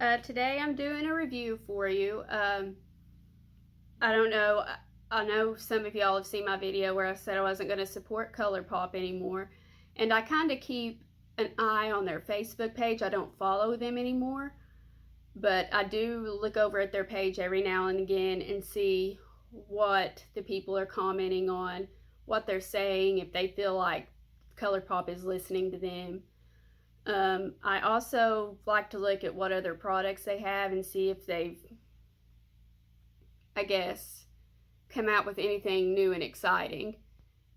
Today I'm doing a review for you. I don't know, I know some of y'all have seen my video where I said I wasn't going to support ColourPop anymore, and I kind of keep an eye on their Facebook page. I don't follow them anymore, but I do look over at their page every now and again and see what the people are commenting on, what they're saying, if they feel like ColourPop is listening to them. I also like to look at what other products they have and see if they've, I guess, come out with anything new and exciting.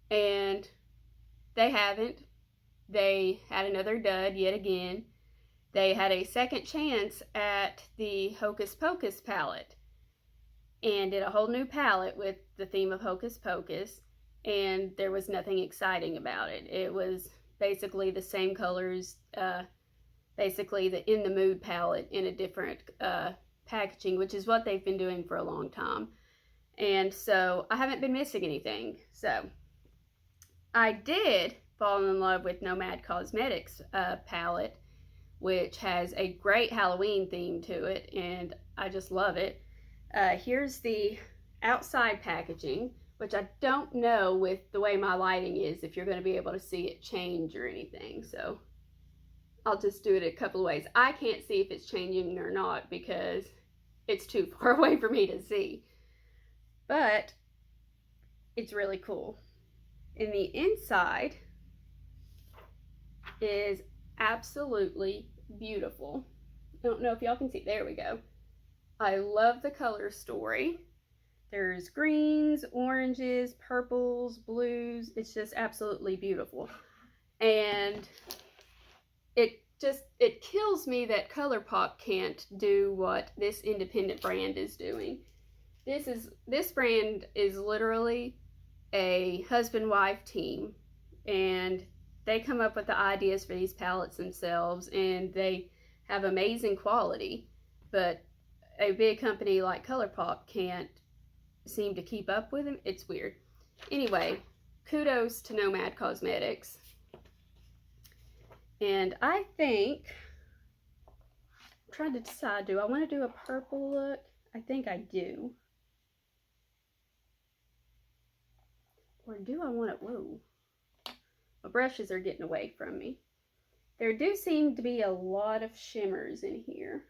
And they haven't. They had another dud yet again. They had a second chance at the Hocus Pocus palette and did a whole new palette with the theme of Hocus Pocus, and there was nothing exciting about it. It was basically the same colors, basically the In the Mood palette in a different packaging, which is what they've been doing for a long time. And so I haven't been missing anything. So I did fall in love with Nomad Cosmetics palette, which has a great Halloween theme to it, and I just love it. Here's the outside packaging, which I don't know with the way my lighting is if you're going to be able to see it change or anything, so I'll just do it a couple of ways. I can't see if it's changing or not because it's too far away for me to see, but it's really cool. And the inside is absolutely beautiful. I don't know if y'all can see. There we go. I love the color story. There's greens, oranges, purples, blues. It's just absolutely beautiful. And it kills me that ColourPop can't do what this independent brand is doing. This brand is literally a husband-wife team, and they come up with the ideas for these palettes themselves, and they have amazing quality, but a big company like ColourPop can't seem to keep up with them. It's weird. Anyway, kudos to Nomad Cosmetics. And I think, I'm trying to decide, do I want to do a purple look? I think I do. Or do I want it, whoa. My brushes are getting away from me. There do seem to be a lot of shimmers in here.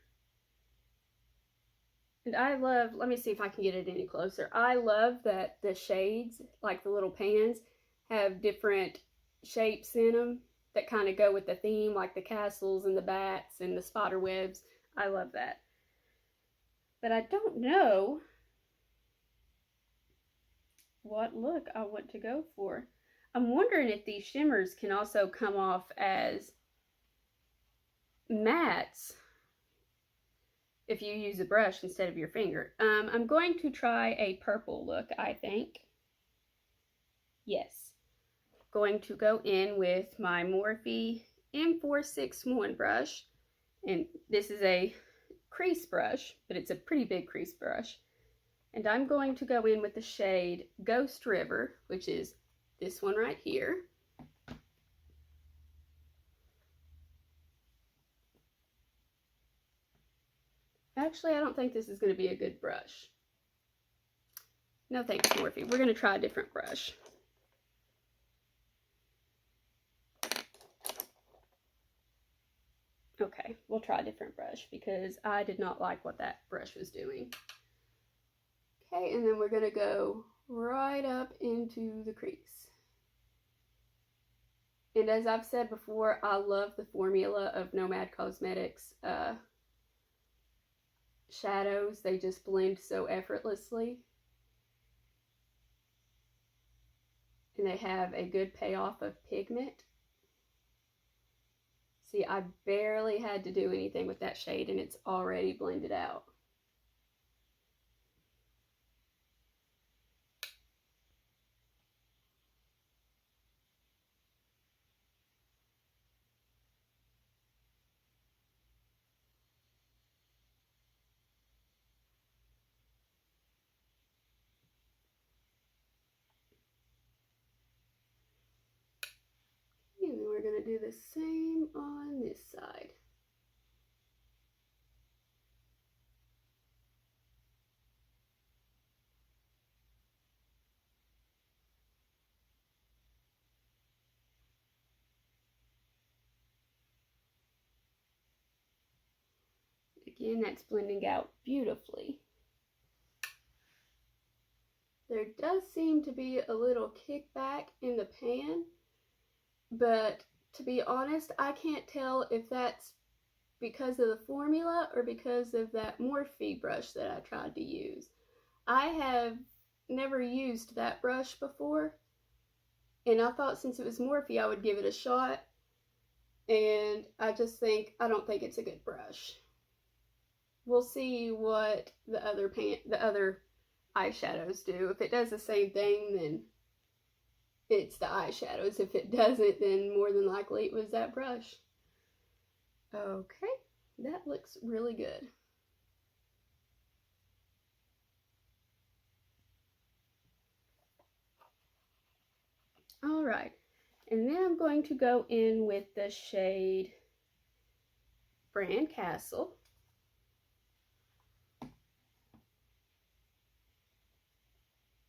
And I love, let me see if I can get it any closer. I love that the shades, like the little pans, have different shapes in them that kind of go with the theme, like the castles and the bats and the spider webs. I love that. But I don't know what look I want to go for. I'm wondering if these shimmers can also come off as mattes if you use a brush instead of your finger. I'm going to try a purple look, I think. Yes. Going to go in with my Morphe M461 brush, and this is a crease brush, but it's a pretty big crease brush. And I'm going to go in with the shade Ghost River, which is this one right here. Actually, I don't think this is going to be a good brush. No thanks, Morphe. We're going to try a different brush. Okay, we'll try a different brush because I did not like what that brush was doing. Okay, and then we're going to go right up into the crease. And as I've said before, I love the formula of Nomad Cosmetics shadows. They just blend so effortlessly. And they have a good payoff of pigment. See, I barely had to do anything with that shade and it's already blended out. And then we're going to do the same on this side. Again, that's blending out beautifully. There does seem to be a little kickback in the pan, but to be honest, I can't tell if that's because of the formula or because of that Morphe brush that I tried to use. I have never used that brush before, and I thought since it was Morphe I would give it a shot, and I don't think it's a good brush. We'll see what the other eyeshadows do. If it does the same thing, then it's the eyeshadows. If it doesn't, then more than likely it was that brush. Okay, that looks really good. All right, and then I'm going to go in with the shade Brand Castle.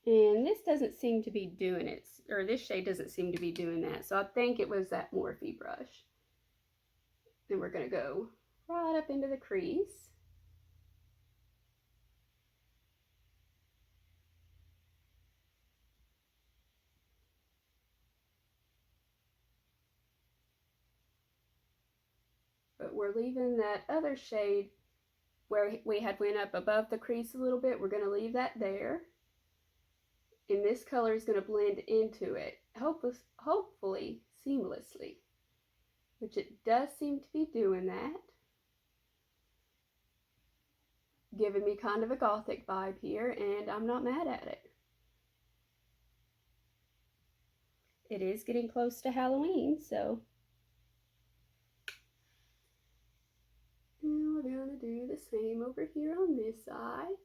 And this doesn't seem to be doing it, or this shade doesn't seem to be doing that. So I think it was that Morphe brush. Then we're going to go right up into the crease. But we're leaving that other shade where we had went up above the crease a little bit. We're going to leave that there. And this color is going to blend into it, hopefully seamlessly, which it does seem to be doing that. Giving me kind of a gothic vibe here, and I'm not mad at it. It is getting close to Halloween, so. And we're going to do the same over here on this side.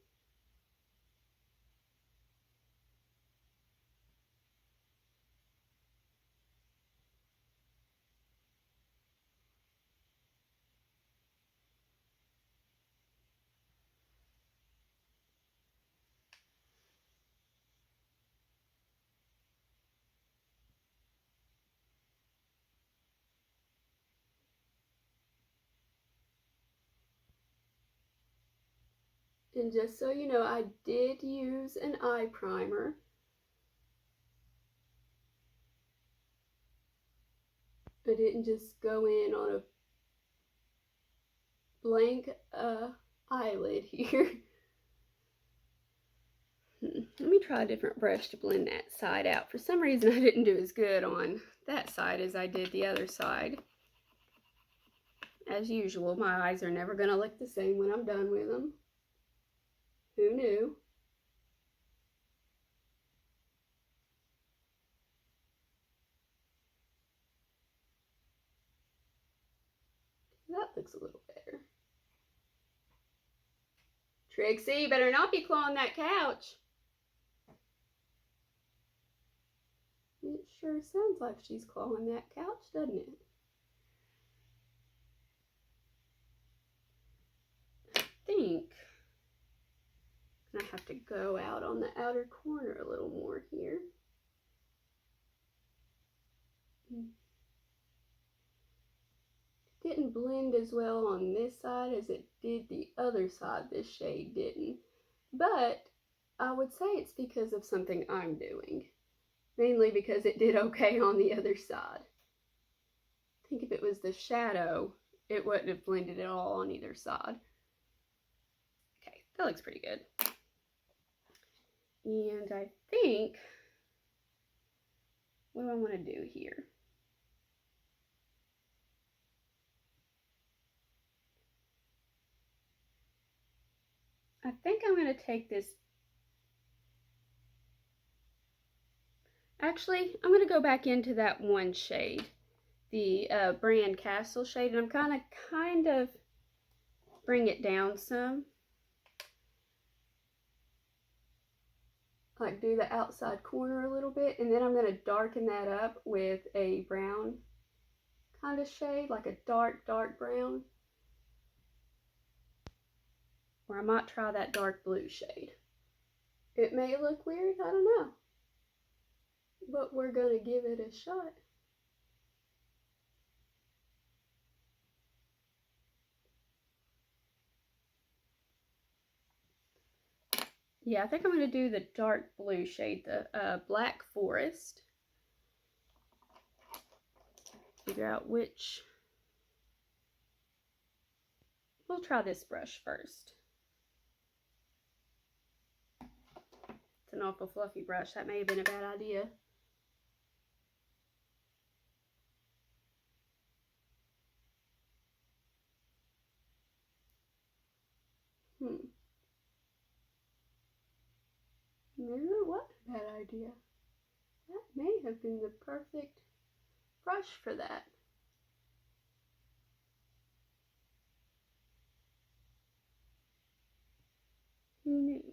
And just so you know, I did use an eye primer. I didn't just go in on a blank eyelid here. Let me try a different brush to blend that side out. For some reason, I didn't do as good on that side as I did the other side. As usual, my eyes are never going to look the same when I'm done with them. Who knew? That looks a little better. Trixie, you better not be clawing that couch. It sure sounds like she's clawing that couch, doesn't it? I think I have to go out on the outer corner a little more here. Didn't blend as well on this side as it did the other side. This shade didn't, but I would say it's because of something I'm doing, mainly because it did okay on the other side. I think if it was the shadow, it wouldn't have blended at all on either side. Okay, that looks pretty good. And I think, what do I want to do here? I think I'm going to take this. Actually, I'm going to go back into that one shade, the Brand Castle shade, and I'm kind of bring it down some. Like do the outside corner a little bit, and then I'm going to darken that up with a brown kind of shade, like a dark brown. Or I might try that dark blue shade. It may look weird, I don't know. But we're going to give it a shot. Yeah, I think I'm going to do the dark blue shade, the Black Forest. Figure out which. We'll try this brush first. It's an awful fluffy brush. That may have been a bad idea. Maybe it was a bad idea. That may have been the perfect brush for that. Who knew?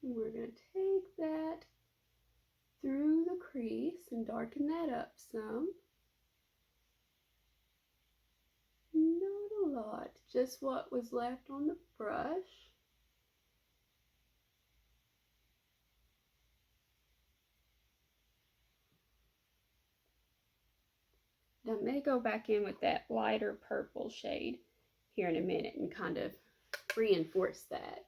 We're going to take that through the crease and darken that up some. Not a lot, just what was left on the brush. I may go back in with that lighter purple shade here in a minute and kind of reinforce that.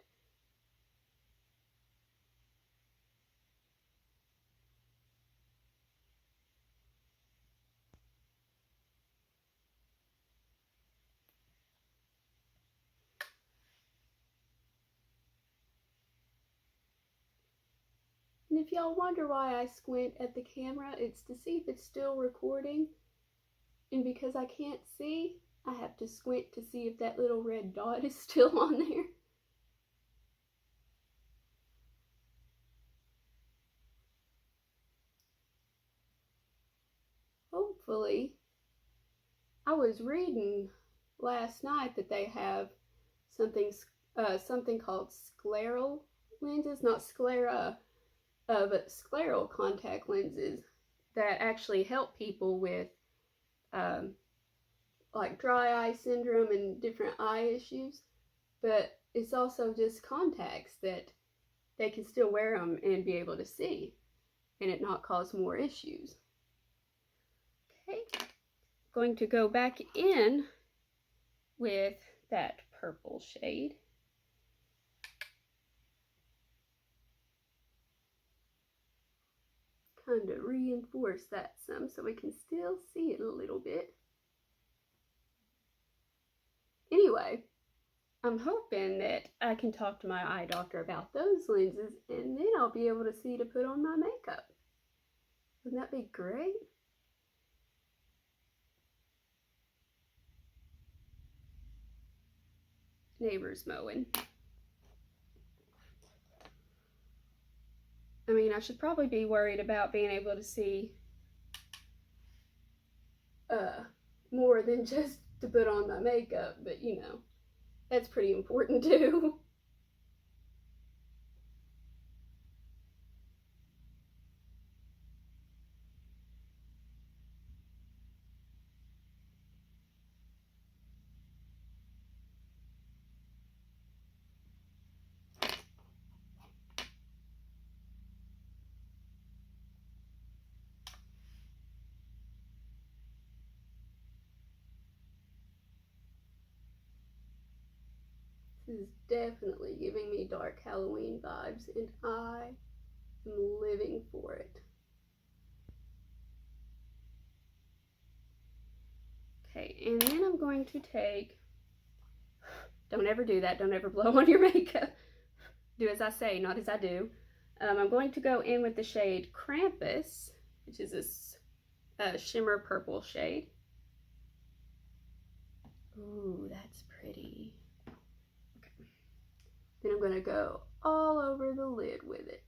And if y'all wonder why I squint at the camera, it's to see if it's still recording. And because I can't see, I have to squint to see if that little red dot is still on there. Hopefully. I was reading last night that they have something called scleral lenses, not sclera, but scleral contact lenses that actually help people with like dry eye syndrome and different eye issues. But it's also just contacts that they can still wear them and be able to see and it not cause more issues. Okay, going to go back in with that purple shade. Kind of reinforce that some so we can still see it a little bit. Anyway, I'm hoping that I can talk to my eye doctor about those lenses and then I'll be able to see to put on my makeup. Wouldn't that be great? Neighbors mowing. I mean, I should probably be worried about being able to see more than just to put on my makeup, but you know, that's pretty important too. This is definitely giving me dark Halloween vibes, and I am living for it. Okay, and then I'm going to take, don't ever do that, don't ever blow on your makeup. Do as I say, not as I do. I'm going to go in with the shade Krampus, which is this shimmer purple shade. Ooh, that's pretty. Then I'm going to go all over the lid with it.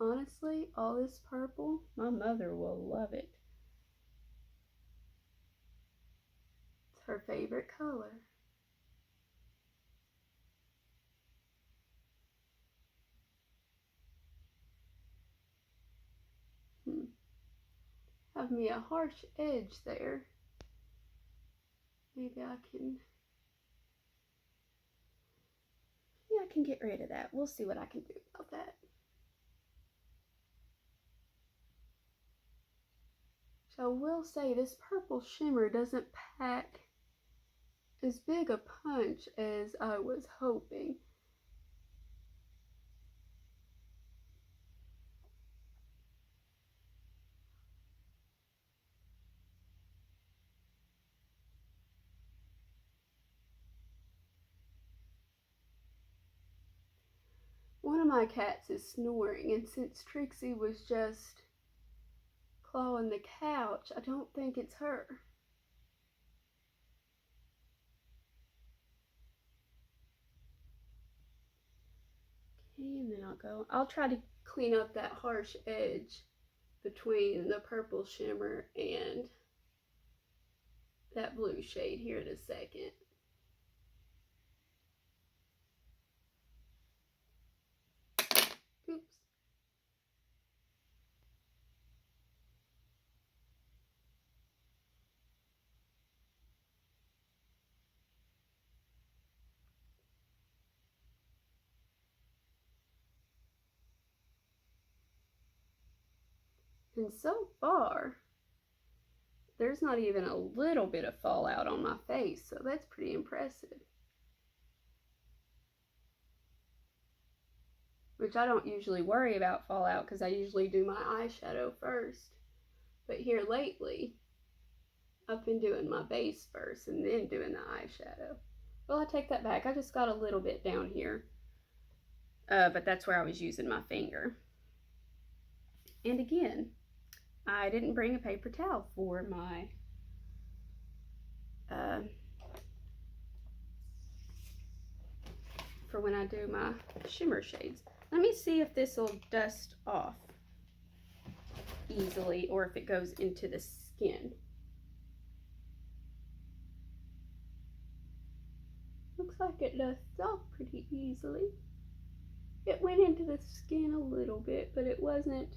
Honestly, all this purple, my mother will love it. It's her favorite color. Have me a harsh edge there. maybe I can, yeah, I can get rid of that. We'll see what I can do about that. So I will say this purple shimmer doesn't pack as big a punch as I was hoping. One of my cats is snoring, and since Trixie was just clawing the couch, I don't think it's her. Okay, and then I'll try to clean up that harsh edge between the purple shimmer and that blue shade here in a second. Oops. And so far, there's not even a little bit of fallout on my face, so that's pretty impressive. Which I don't usually worry about fallout because I usually do my eyeshadow first. But here lately, I've been doing my base first and then doing the eyeshadow. Well, I take that back. I just got a little bit down here. But that's where I was using my finger. And again, I didn't bring a paper towel for my for when I do my shimmer shades. Let me see if this will dust off easily or if it goes into the skin. Looks like it dusts off pretty easily. It went into the skin a little bit, but it wasn't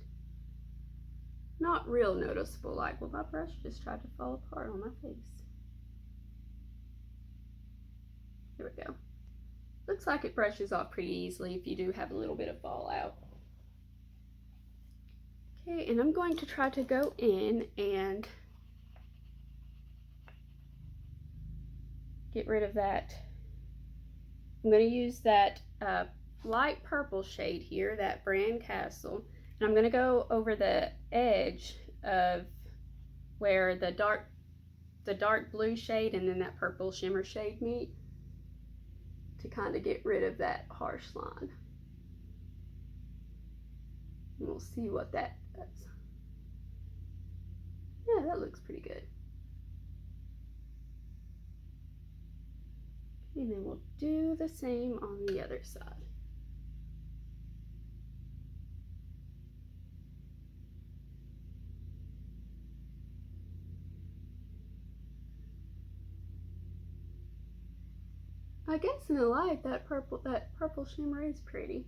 not real noticeable. Like, well, my brush just tried to fall apart on my face. There we go. Looks like it brushes off pretty easily if you do have a little bit of fallout. Okay, and I'm going to try to go in and get rid of that. I'm going to use that light purple shade here, that Brand Castle, and I'm going to go over the edge of where the dark blue shade and then that purple shimmer shade meet to kind of get rid of that harsh line. And we'll see what that does. Yeah, that looks pretty good. And then we'll do the same on the other side. I guess in the light, that purple shimmer is pretty.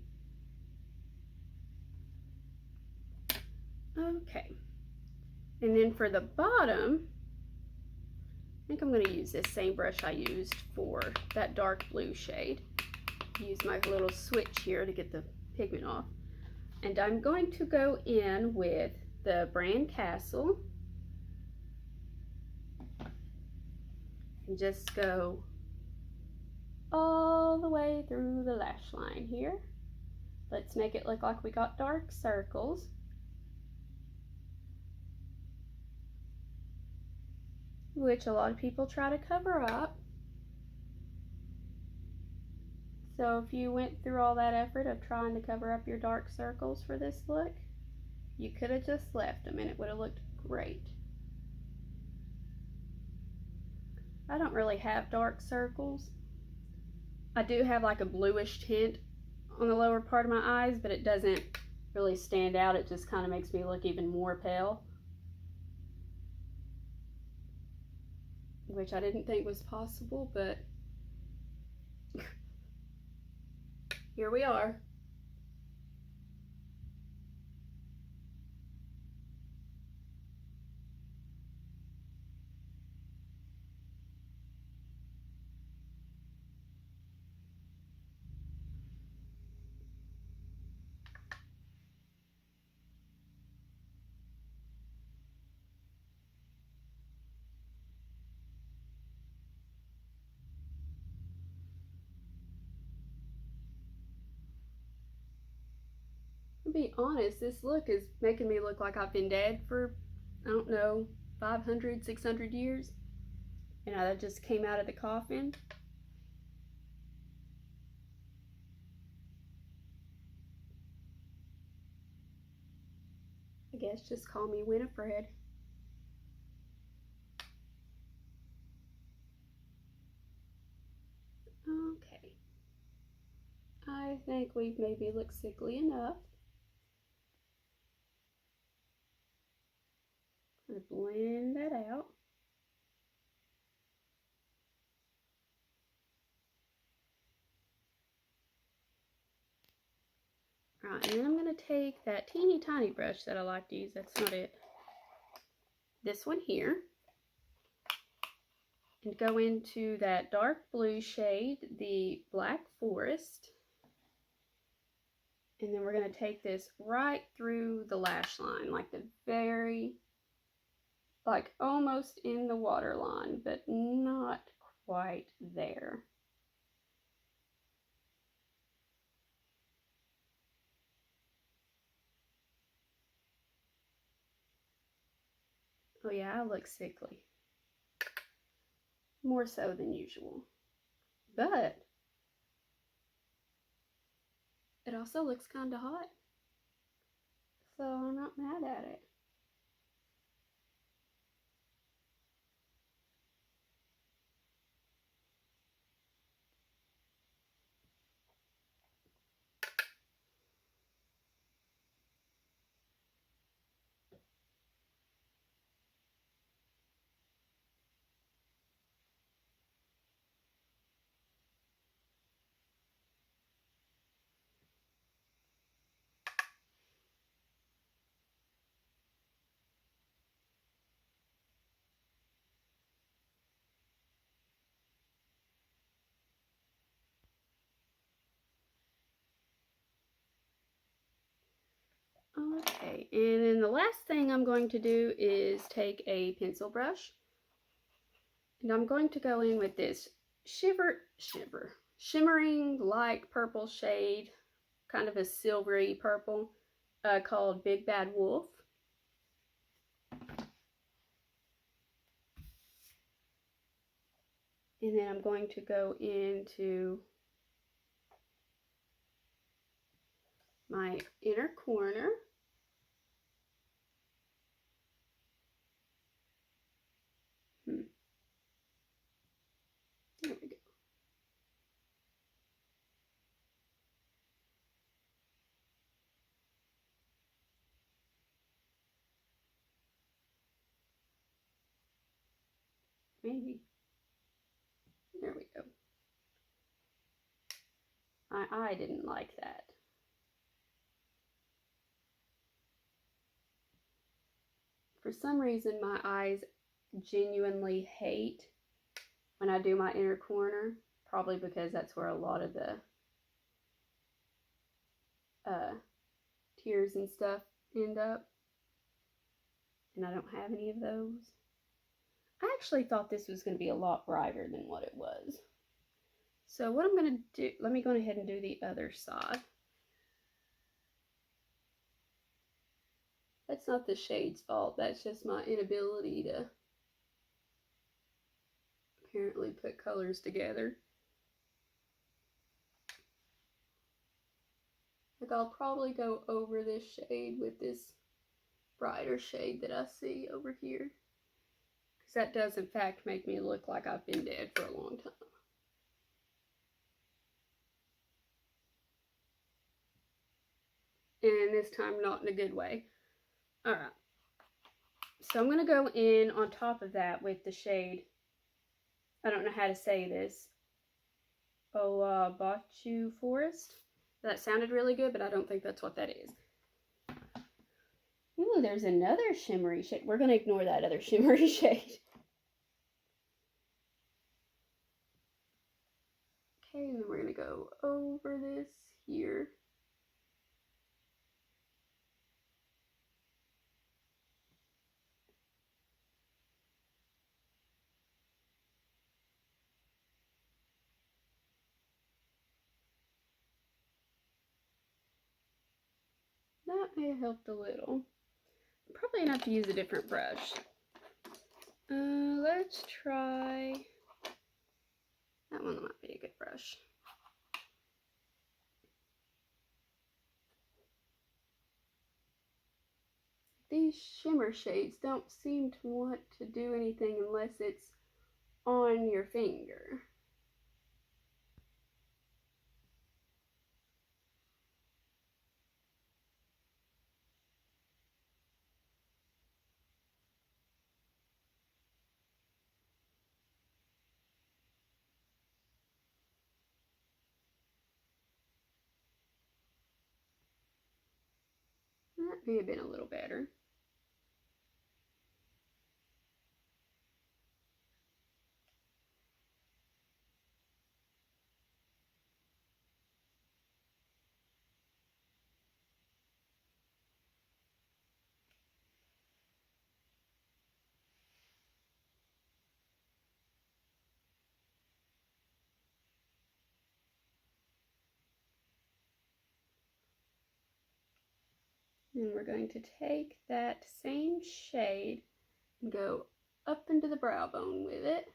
Okay. And then for the bottom, I think I'm going to use this same brush I used for that dark blue shade. Use my little switch here to get the pigment off. And I'm going to go in with the Brand Castle and just go all the way through the lash line here. Let's make it look like we got dark circles. Which a lot of people try to cover up. So if you went through all that effort of trying to cover up your dark circles for this look, you could have just left them and it would have looked great. I don't really have dark circles. I do have like a bluish tint on the lower part of my eyes, but it doesn't really stand out. It just kind of makes me look even more pale, which I didn't think was possible, but here we are. be honest, this look is making me look like I've been dead for, I don't know, 500, 600 years. And I just came out of the coffin. I guess just call me Winifred. Okay. I think we've maybe looked sickly enough. I'm going to blend that out. Alright, and then I'm going to take that teeny tiny brush that I like to use. That's not it. This one here. And go into that dark blue shade, the Black Forest. And then we're going to take this right through the lash line, like the very, like almost in the waterline, but not quite there. Oh yeah, I look sickly. More so than usual. But it also looks kind of hot. So I'm not mad at it. Okay, and then the last thing I'm going to do is take a pencil brush. And I'm going to go in with this shimmering light purple shade, kind of a silvery purple, called Big Bad Wolf. And then I'm going to go into my inner corner. There we go. Maybe. There we go. My eye didn't like that. For some reason, my eyes genuinely hate when I do my inner corner, probably because that's where a lot of the tears and stuff end up, and I don't have any of those. I actually thought this was going to be a lot brighter than what it was. So what I'm going to do, let me go ahead and do the other side. That's not the shade's fault, that's just my inability to apparently put colors together. Like I'll probably go over this shade with this brighter shade that I see over here. Because that does in fact make me look like I've been dead for a long time. And this time not in a good way. Alright. So I'm going to go in on top of that with the shade, I don't know how to say this, Bachu Forest. That sounded really good, but I don't think that's what that is. Ooh, there's another shimmery shade. We're going to ignore that other shimmery shade. Okay, and then we're going to go over this here. That may have helped a little. I'm probably gonna have to use a different brush. Let's try, that one might be a good brush. These shimmer shades don't seem to want to do anything unless it's on your finger. That may have been a little better. And we're going to take that same shade and go up into the brow bone with it.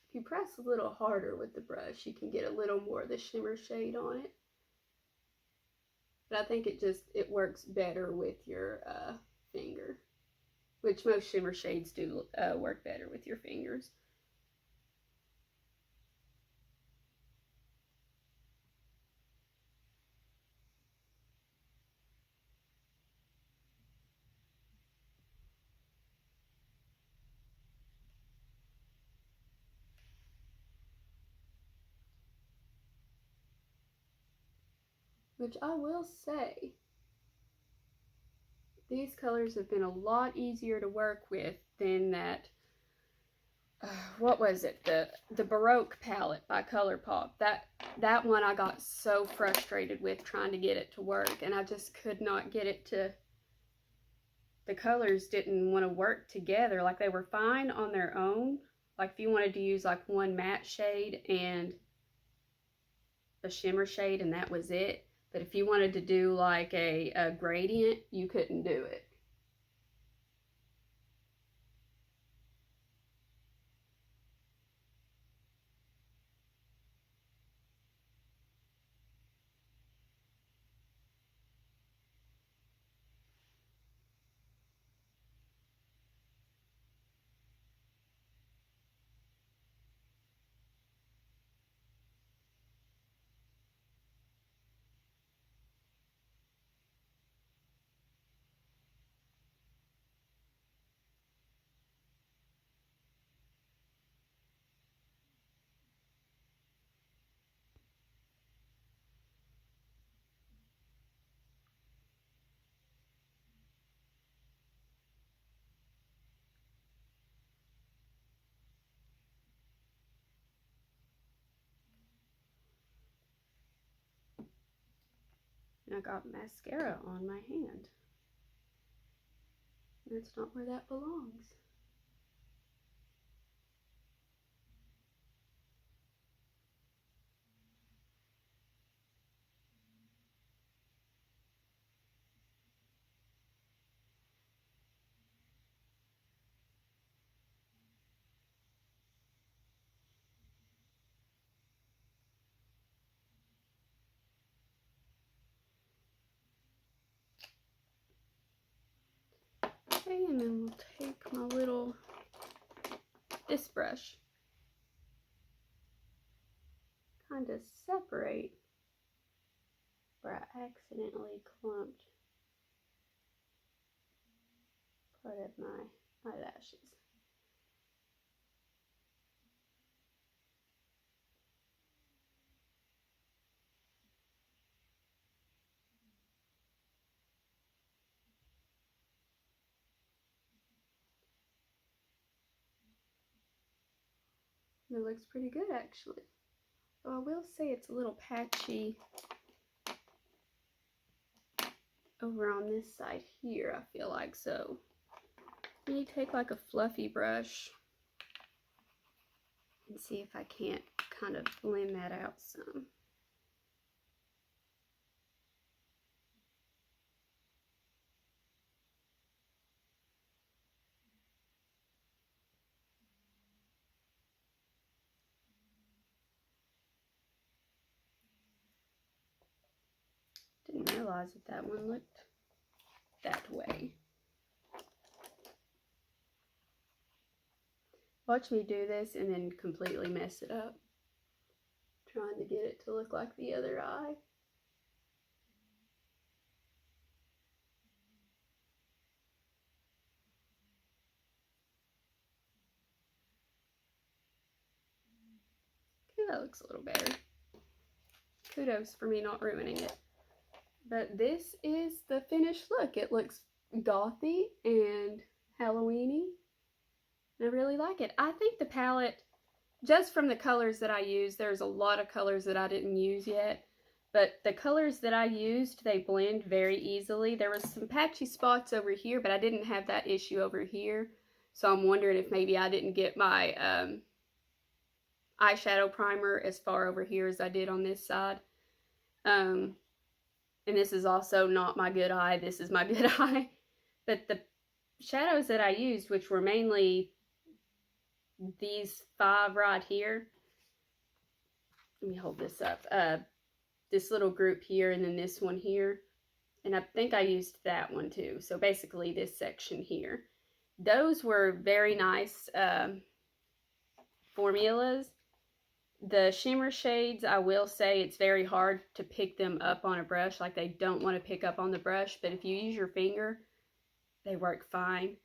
If you press a little harder with the brush, you can get a little more of the shimmer shade on it. But I think it works better with your finger, which most shimmer shades do work better with your fingers. Which I will say, these colors have been a lot easier to work with than that, what was it, the Baroque palette by ColourPop. That one I got so frustrated with trying to get it to work, and I just could not get it to, the colors didn't want to work together. Like, they were fine on their own. Like, if you wanted to use like one matte shade and a shimmer shade and that was it. But if you wanted to do like a gradient, you couldn't do it. And I got mascara on my hand. That's not where that belongs. Okay, and then we'll take my little, this brush, kind of separate where I accidentally clumped part of my eyelashes. It looks pretty good, actually. Though I will say it's a little patchy over on this side here, I feel like. So let me take like a fluffy brush and see if I can't kind of blend that out some. Didn't realize that one looked that way. Watch me do this and then completely mess it up, trying to get it to look like the other eye. Okay, that looks a little better. Kudos for me not ruining it. But this is the finished look. It looks gothy and Halloween-y. I really like it. I think the palette, just from the colors that I used, there's a lot of colors that I didn't use yet, but the colors that I used, they blend very easily. There was some patchy spots over here, but I didn't have that issue over here. So I'm wondering if maybe I didn't get my eyeshadow primer as far over here as I did on this side. And this is also not my good eye. This is my good eye. But the shadows that I used, which were mainly these 5 right here. Let me hold this up. This little group here and then this one here. And I think I used that one too. So basically this section here. Those were very nice formulas. The shimmer shades, I will say it's very hard to pick them up on a brush. Like they don't want to pick up on the brush. But if you use your finger, they work fine.